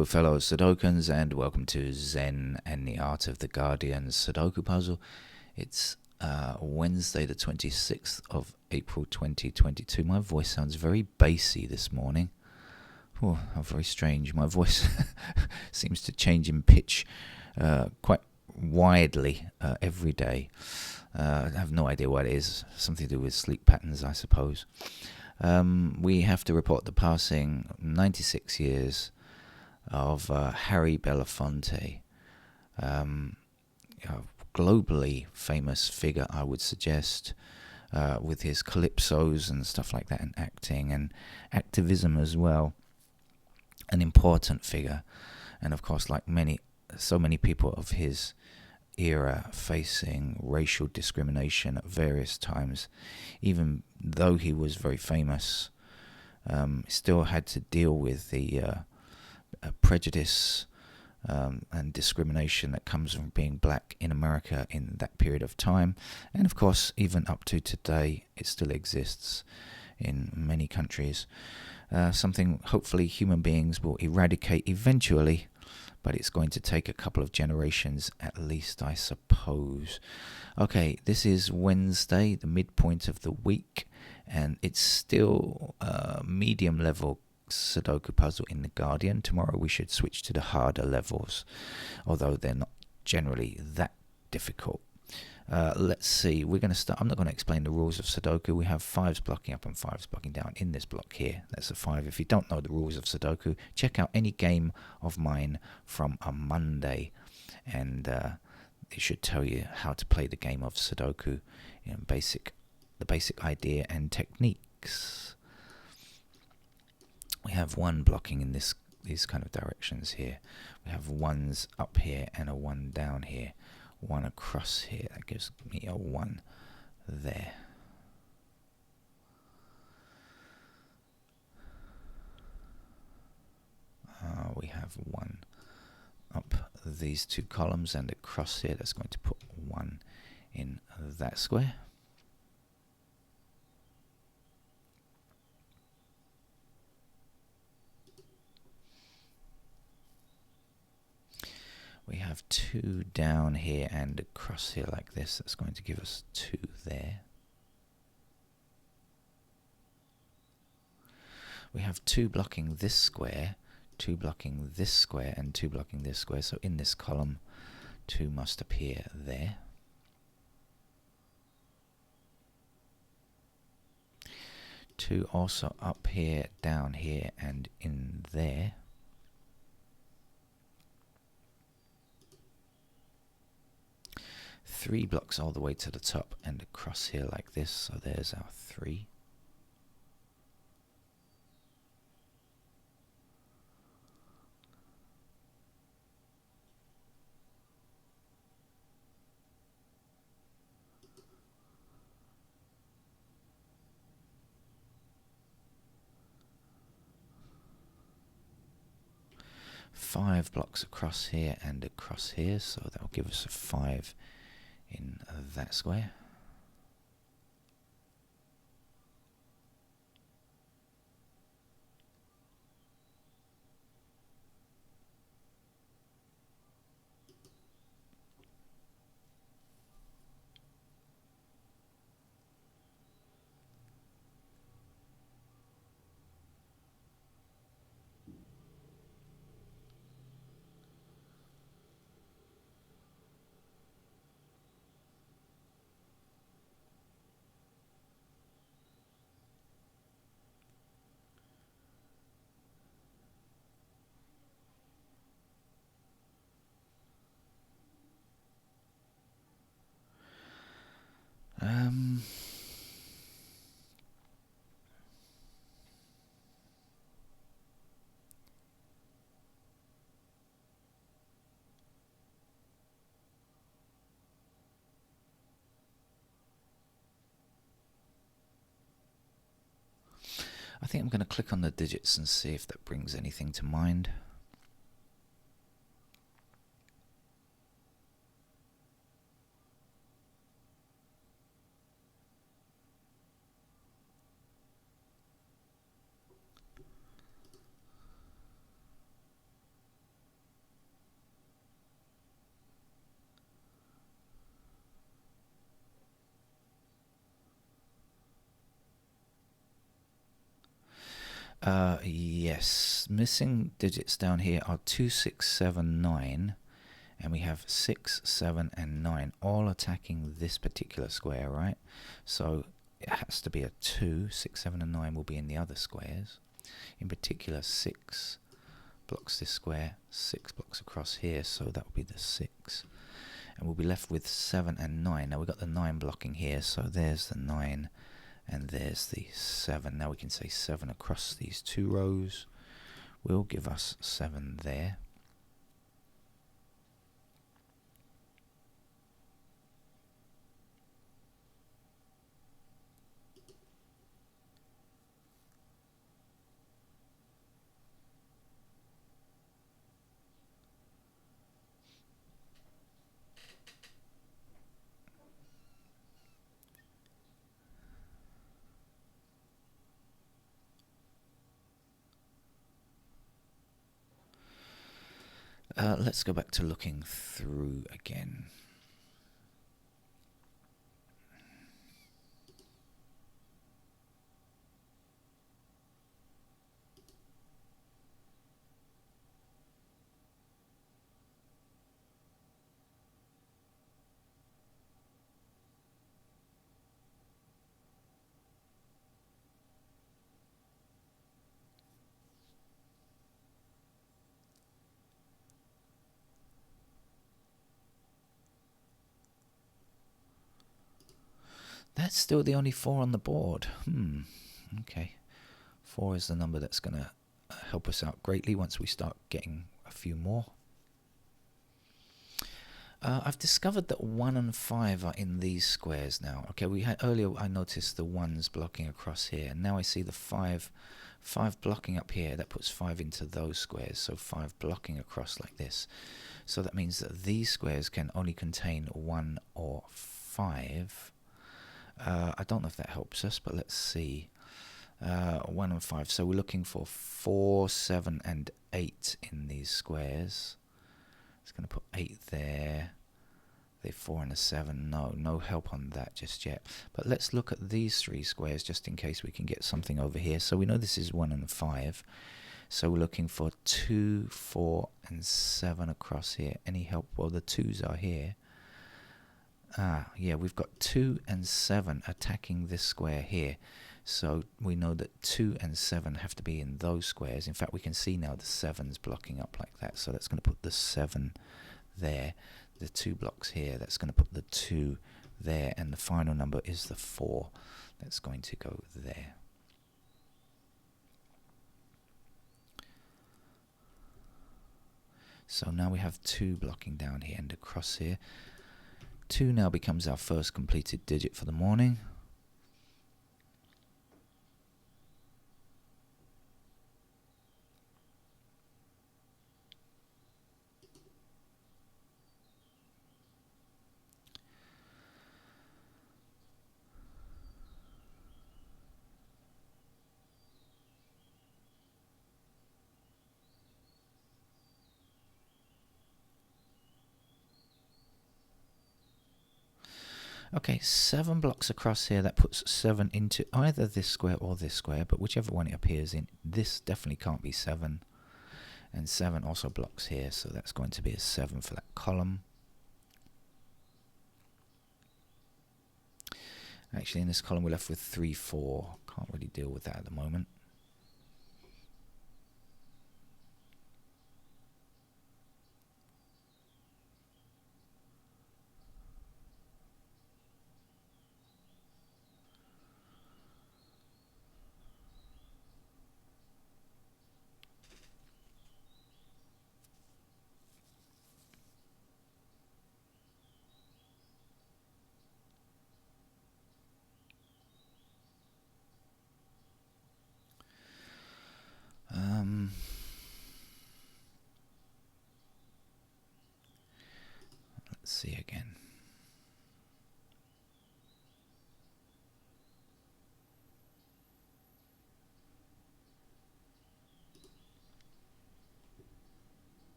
Hello, fellow Sudokans, and welcome to Zen and the Art of the Guardian Sudoku Puzzle. It's Wednesday, the 26th of April 2022. My voice sounds very bassy this morning. Oh, how very strange. My voice seems to change in pitch quite widely every day. I have no idea what it is. Something to do with sleep patterns, I suppose. We have to report the passing 96 years of Harry Belafonte, a globally famous figure, I would suggest, with his calypsos and stuff like that, and acting and activism as well. An important figure, and of course, like so many people of his era, facing racial discrimination at various times. Even though he was very famous, still had to deal with the prejudice and discrimination that comes from being black in America in that period of time. And of course, even up to today, it still exists in many countries. Something hopefully human beings will eradicate eventually, but it's going to take a couple of generations at least, I suppose. Okay, this is Wednesday, the midpoint of the week, and it's still medium level Sudoku puzzle in the Guardian. Tomorrow we should switch to the harder levels, although they're not generally that difficult. Let's see, we're going to start. I'm not going to explain the rules of Sudoku. We have 5s blocking up and 5s blocking down in this block here. That's a 5. If you don't know the rules of Sudoku, check out any game of mine from a Monday, and it should tell you how to play the game of Sudoku, the basic idea and techniques. We have 1 blocking in these kind of directions here. We have 1s up here and a 1 down here. 1 across here, that gives me a 1 there. We have 1 up these 2 columns and across here, that's going to put 1 in that square. We have 2 down here and across here like this. That's going to give us 2 there. We have 2 blocking this square, 2 blocking this square, and 2 blocking this square. So in this column, 2 must appear there. 2 also up here, down here, and in there. 3 blocks all the way to the top and across here like this, so there's our 3. Five blocks across here and across here, so that will give us a 5 in that square. I think I'm going to click on the digits and see if that brings anything to mind. Yes. Missing digits down here are 2, 6, 7, 9. And we have 6, 7, and 9 all attacking this particular square, right? So it has to be a 2. 6, 7, and 9 will be in the other squares. In particular, 6 blocks this square, 6 blocks across here, so that will be the 6. And we'll be left with 7 and 9. Now we've got the 9 blocking here, so there's the 9 and there's the 7. Now we can say 7 across these 2 rows will give us 7 there. Let's go back to looking through again. That's still the only 4 on the board. Okay. 4 is the number that's going to help us out greatly once we start getting a few more. I've discovered that 1 and 5 are in these squares now. Okay, we had earlier I noticed the 1s blocking across here, and now I see the 5 blocking up here. That puts 5 into those squares, so 5 blocking across like this. So that means that these squares can only contain 1 or 5. I don't know if that helps us, but let's see. 1 and 5. So we're looking for 4, 7, and 8 in these squares. It's going to put 8 there. The 4 and a 7. No help on that just yet. But let's look at these 3 squares just in case we can get something over here. So we know this is 1 and 5. So we're looking for 2, 4, and 7 across here. Any help? Well, the 2s are here. Yeah, we've got 2 and 7 attacking this square here. So we know that 2 and 7 have to be in those squares. In fact, we can see now the 7's blocking up like that. So that's going to put the 7 there. The 2 blocks here, that's going to put the 2 there. And the final number is the 4. That's going to go there. So now we have 2 blocking down here and across here. 2 now becomes our first completed digit for the morning. Okay, 7 blocks across here. That puts 7 into either this square or this square, but whichever one it appears in. This definitely can't be 7. And 7 also blocks here, so that's going to be a 7 for that column. Actually, in this column we're left with 3, 4. Can't really deal with that at the moment. Let's see again.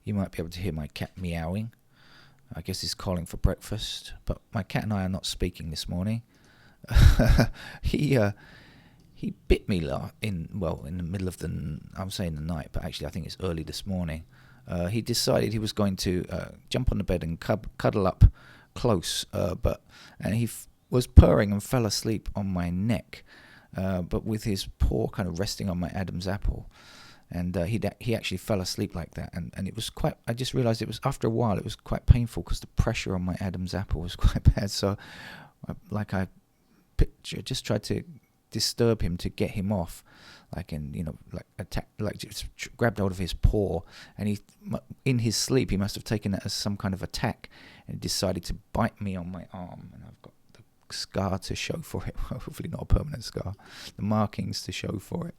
You might be able to hear my cat meowing. I guess he's calling for breakfast. But my cat and I are not speaking this morning. He bit me in the middle of I'm saying the night, but actually I think it's early this morning. He decided he was going to jump on the bed and cuddle up close, and he was purring and fell asleep on my neck, but with his paw kind of resting on my Adam's apple. And he actually fell asleep like that, and it was quite. I just realised it was after a while. It was quite painful because the pressure on my Adam's apple was quite bad. So, I just tried to disturb him to get him off, just grabbed hold of his paw, and he, in his sleep, he must have taken that as some kind of attack, and decided to bite me on my arm, and I've got the scar to show for it. Hopefully not a permanent scar, the markings to show for it.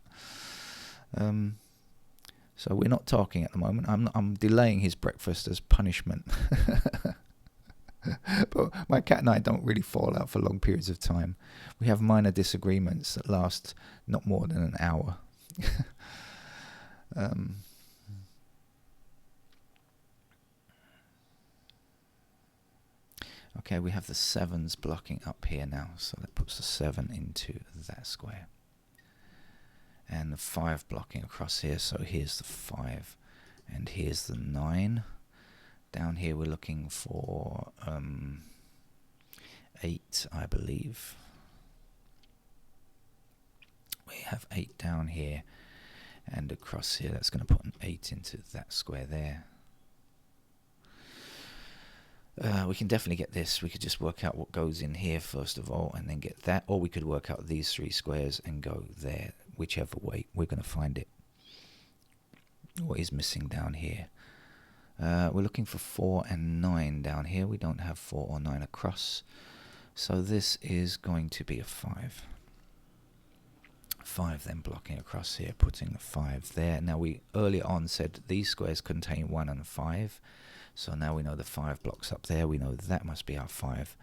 So we're not talking at the moment. I'm delaying his breakfast as punishment. But my cat and I don't really fall out for long periods of time. We have minor disagreements that last not more than an hour. Okay, we have the 7s blocking up here now, so that puts the 7 into that square. And the 5 blocking across here, so here's the 5, and here's the 9. Down here we're looking for 8, I believe. We have 8 down here, and across here that's going to put an 8 into that square there. We can definitely get this. We could just work out what goes in here first of all, and then get that, or we could work out these 3 squares and go there. Whichever way, we're going to find it. What is missing down here? We're looking for 4 and 9 down here. We don't have 4 or 9 across. So this is going to be a 5. 5 then blocking across here, putting the 5 there. Now we earlier on said these squares contain 1 and 5. So now we know the 5 blocks up there. We know that must be our 5.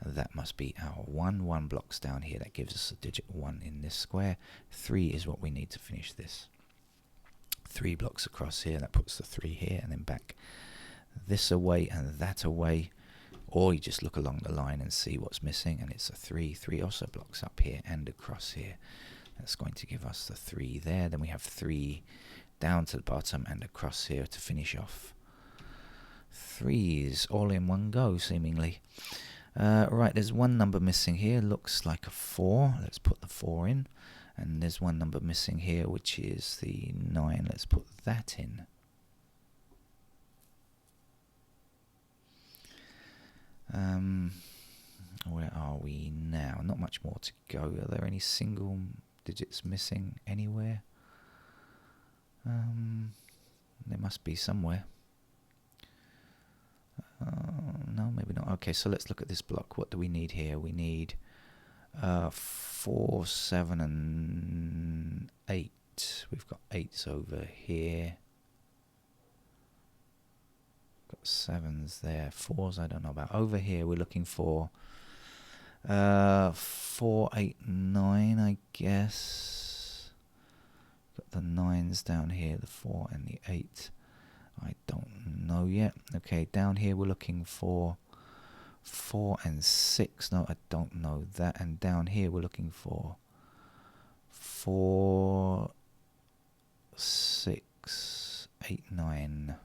That must be our 1. 1 blocks down here. That gives us a digit 1 in this square. 3 is what we need to finish this. 3 blocks across here. That puts the 3 here, and then back this away and that away. Or you just look along the line and see what's missing, and it's a 3. 3 also blocks up here and across here. That's going to give us the 3 there. Then we have 3 down to the bottom and across here to finish off. 3s all in one go, seemingly. Right, there's one number missing here. Looks like a 4. Let's put the 4 in. And there's one number missing here, which is the 9. Let's put that in. Where are we now? Not much more to go. Are there any single digits missing anywhere? There must be somewhere. No, maybe not. Okay, so let's look at this block. What do we need here? We need 4, 7, and 8. We've got 8s over here. Got 7s there. 4s I don't know about. Over here we're looking for 4, 8, 9, I guess. Got the 9s down here, the 4 and the 8. I don't know yet. Okay, down here we're looking for 4 and 6. No, I don't know that. And down here we're looking for 4, 6, 8, 9.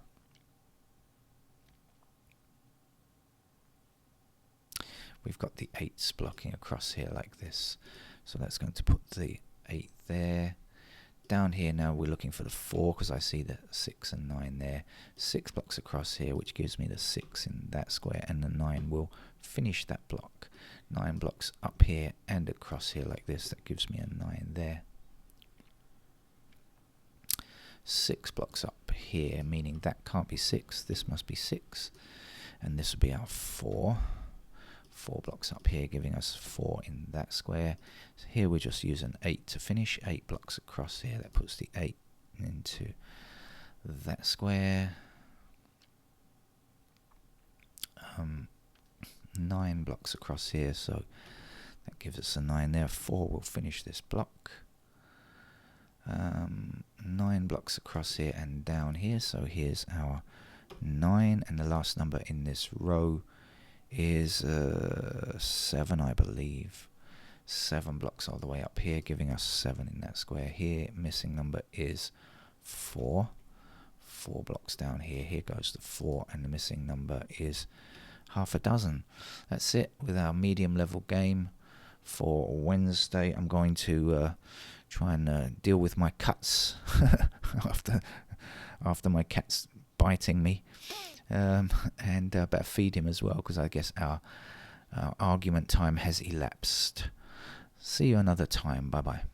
We've got the 8s blocking across here like this. So that's going to put the 8 there. Down here now we're looking for the 4 because I see the 6 and 9 there. 6 blocks across here, which gives me the 6 in that square, and the 9 will finish that block. 9 blocks up here and across here like this. That gives me a 9 there. 6 blocks up here, meaning that can't be 6. This must be 6, and this will be our 4. 4 blocks up here, giving us 4 in that square. So here we're just using 8 to finish. 8 blocks across here. That puts the 8 into that square. 9 blocks across here, so that gives us a 9 there. 4 will finish this block. 9 blocks across here and down here. So here's our 9, and the last number in this row is 7, I believe. 7 blocks all the way up here, giving us 7 in that square here. Missing number is 4. 4 blocks down here. Here goes the 4, and the missing number is half a dozen. That's it with our medium level game for Wednesday. I'm going to try and deal with my cuts after my cat's biting me, and better feed him as well, because I guess our argument time has elapsed. See you another time. Bye bye.